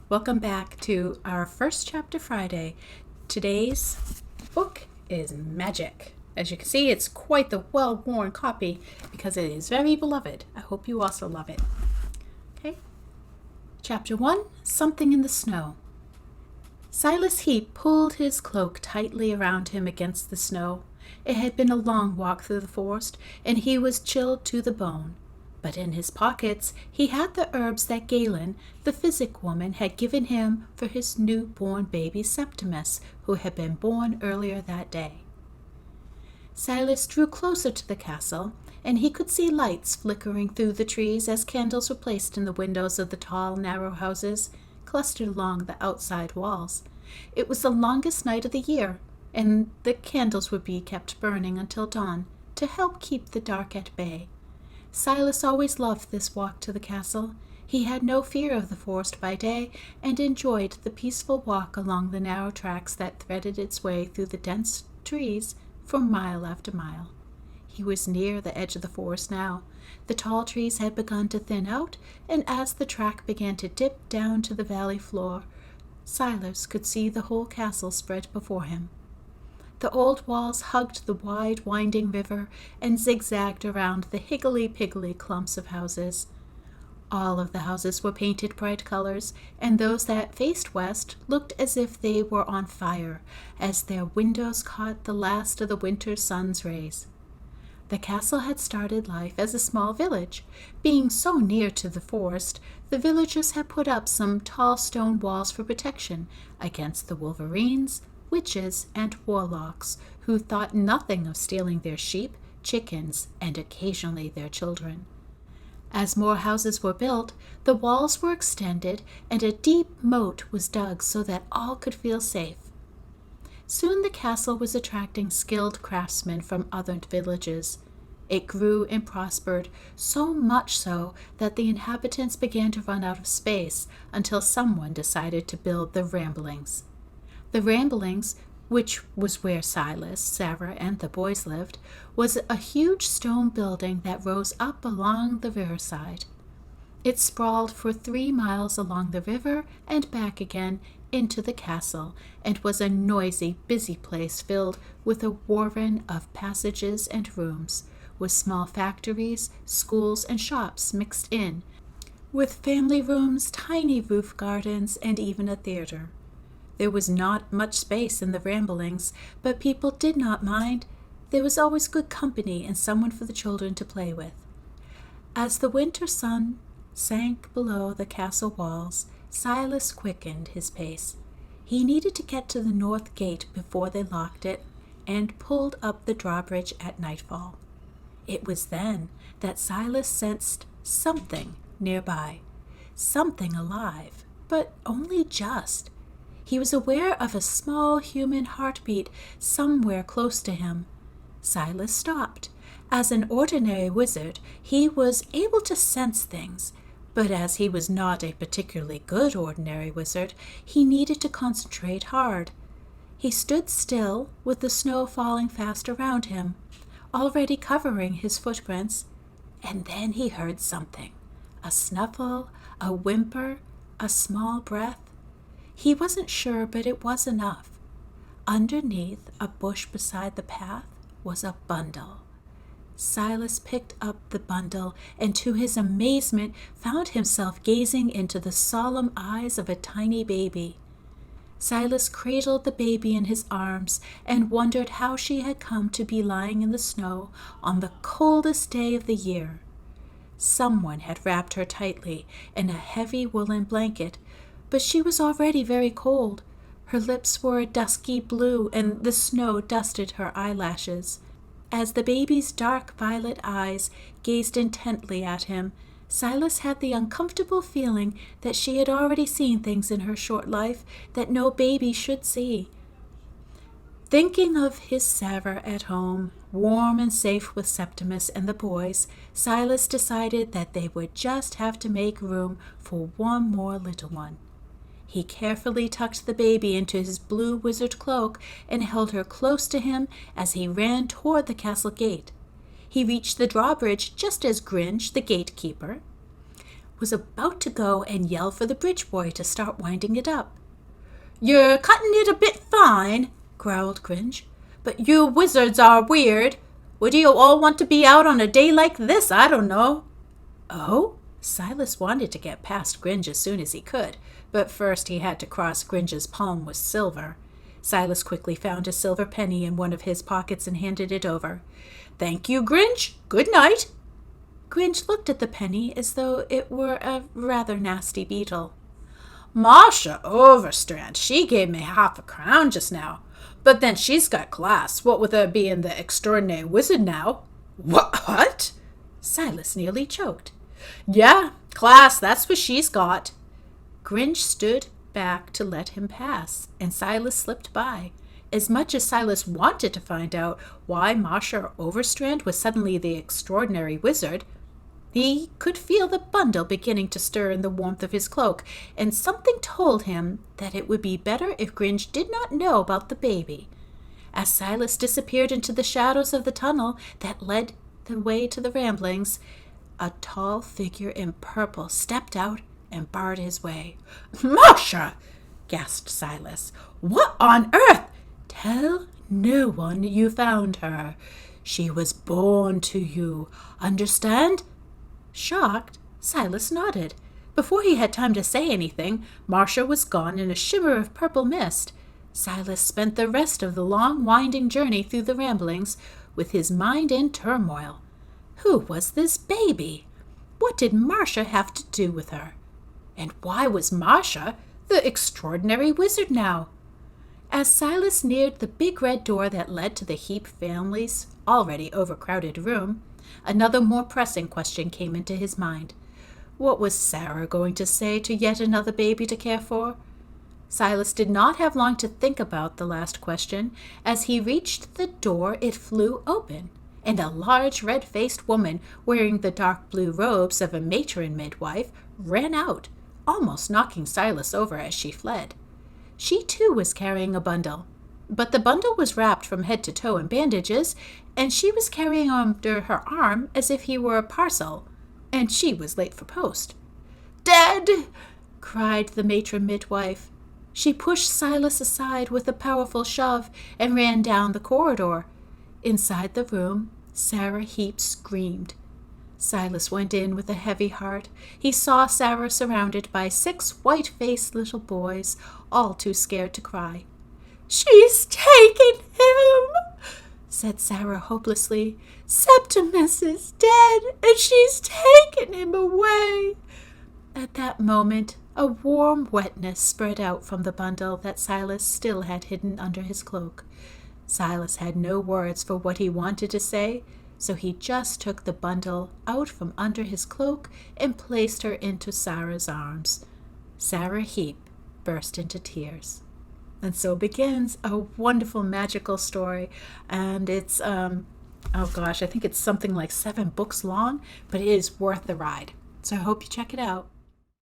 Welcome back to our first chapter Friday. Today's book is Magyk. As you can see, it's quite the well-worn copy because it is very beloved. I hope you also love it. Okay. Chapter 1, Something in the Snow. Silas Heap pulled his cloak tightly around him against the snow. It had been a long walk through the forest, and he was chilled to the bone. But in his pockets he had the herbs that Galen, the physic woman, had given him for his new-born baby Septimus, who had been born earlier that day. Silas drew closer to the castle, and he could see lights flickering through the trees as candles were placed in the windows of the tall, narrow houses clustered along the outside walls. It was the longest night of the year, and the candles would be kept burning until dawn to help keep the dark at bay. Silas always loved this walk to the castle. He had no fear of the forest by day and enjoyed the peaceful walk along the narrow tracks that threaded its way through the dense trees for mile after mile. He was near the edge of the forest now. The tall trees had begun to thin out, and as the track began to dip down to the valley floor, Silas could see the whole castle spread before him. The old walls hugged the wide, winding river and zigzagged around the higgledy-piggledy clumps of houses. All of the houses were painted bright colors, and those that faced west looked as if they were on fire, as their windows caught the last of the winter sun's rays. The castle had started life as a small village. Being so near to the forest, the villagers had put up some tall stone walls for protection against the wolverines, witches, and warlocks who thought nothing of stealing their sheep, chickens, and occasionally their children. As more houses were built, the walls were extended, and a deep moat was dug so that all could feel safe. Soon the castle was attracting skilled craftsmen from other villages. It grew and prospered, so much so that the inhabitants began to run out of space until someone decided to build the Ramblings. The Ramblings, which was where Silas, Sarah, and the boys lived, was a huge stone building that rose up along the riverside. It sprawled for 3 miles along the river and back again into the castle, and was a noisy, busy place filled with a warren of passages and rooms, with small factories, schools, and shops mixed in, with family rooms, tiny roof gardens, and even a theater. There was not much space in the Ramblings, but people did not mind. There was always good company and someone for the children to play with. As the winter sun sank below the castle walls, Silas quickened his pace. He needed to get to the north gate before they locked it, and pulled up the drawbridge at nightfall. It was then that Silas sensed something nearby, something alive, but only just. He was aware of a small human heartbeat somewhere close to him. Silas stopped. As an ordinary wizard, he was able to sense things, but as he was not a particularly good ordinary wizard, he needed to concentrate hard. He stood still, with the snow falling fast around him, already covering his footprints, and then he heard something. A snuffle, a whimper, a small breath. He wasn't sure, but it was enough. Underneath a bush beside the path was a bundle. Silas picked up the bundle and, to his amazement, found himself gazing into the solemn eyes of a tiny baby. Silas cradled the baby in his arms and wondered how she had come to be lying in the snow on the coldest day of the year. Someone had wrapped her tightly in a heavy woolen blanket, but she was already very cold. Her lips were a dusky blue, and the snow dusted her eyelashes. As the baby's dark violet eyes gazed intently at him, Silas had the uncomfortable feeling that she had already seen things in her short life that no baby should see. Thinking of his Sarah at home, warm and safe with Septimus and the boys, Silas decided that they would just have to make room for one more little one. He carefully tucked the baby into his blue wizard cloak and held her close to him as he ran toward the castle gate. He reached the drawbridge just as Grinch, the gatekeeper, was about to go and yell for the bridge boy to start winding it up. "You're cutting it a bit fine," growled Grinch, "but you wizards are weird. Would you all want to be out on a day like this? I don't know." Oh? Silas wanted to get past Grinch as soon as he could, but first he had to cross Grinch's palm with silver. Silas quickly found a silver penny in one of his pockets and handed it over. "Thank you, Grinch. Good night." Grinch looked at the penny as though it were a rather nasty beetle. "Marcia Overstrand, she gave me £0.50 just now. But then she's got class, what with her being the extraordinary wizard now." "What?" Silas nearly choked. "Yeah, class, that's what she's got." Grinch stood back to let him pass, and Silas slipped by. As much as Silas wanted to find out why Marcia Overstrand was suddenly the extraordinary wizard, he could feel the bundle beginning to stir in the warmth of his cloak, and something told him that it would be better if Grinch did not know about the baby. As Silas disappeared into the shadows of the tunnel that led the way to the ramblings, a tall figure in purple stepped out and barred his way. "Marcia!" gasped Silas. "What on earth?" "Tell no one you found her. She was born to you. Understand?" Shocked, Silas nodded. Before he had time to say anything, Marcia was gone in a shimmer of purple mist. Silas spent the rest of the long, winding journey through the ramblings with his mind in turmoil. Who was this baby? What did Marcia have to do with her? And why was Marcia the extraordinary wizard now? As Silas neared the big red door that led to the Heap family's already overcrowded room, another more pressing question came into his mind. What was Sarah going to say to yet another baby to care for? Silas did not have long to think about the last question. As he reached the door, it flew open, and a large red-faced woman wearing the dark blue robes of a matron midwife ran out, almost knocking Silas over as she fled. She too was carrying a bundle, but the bundle was wrapped from head to toe in bandages, and she was carrying under her arm as if he were a parcel, and she was late for post. "Dead!" cried the matron midwife. She pushed Silas aside with a powerful shove and ran down the corridor. Inside the room, Sarah Heap screamed. Silas went in with a heavy heart. He saw Sarah surrounded by 6 white-faced little boys, all too scared to cry. "She's taken him," said Sarah hopelessly. "Septimus is dead, and she's taken him away." At that moment, a warm wetness spread out from the bundle that Silas still had hidden under his cloak. Silas had no words for what he wanted to say, so he just took the bundle out from under his cloak and placed her into Sarah's arms. Sarah Heap burst into tears. And so begins a wonderful magical story, and it's, I think it's something like 7 books long, but it is worth the ride. So I hope you check it out.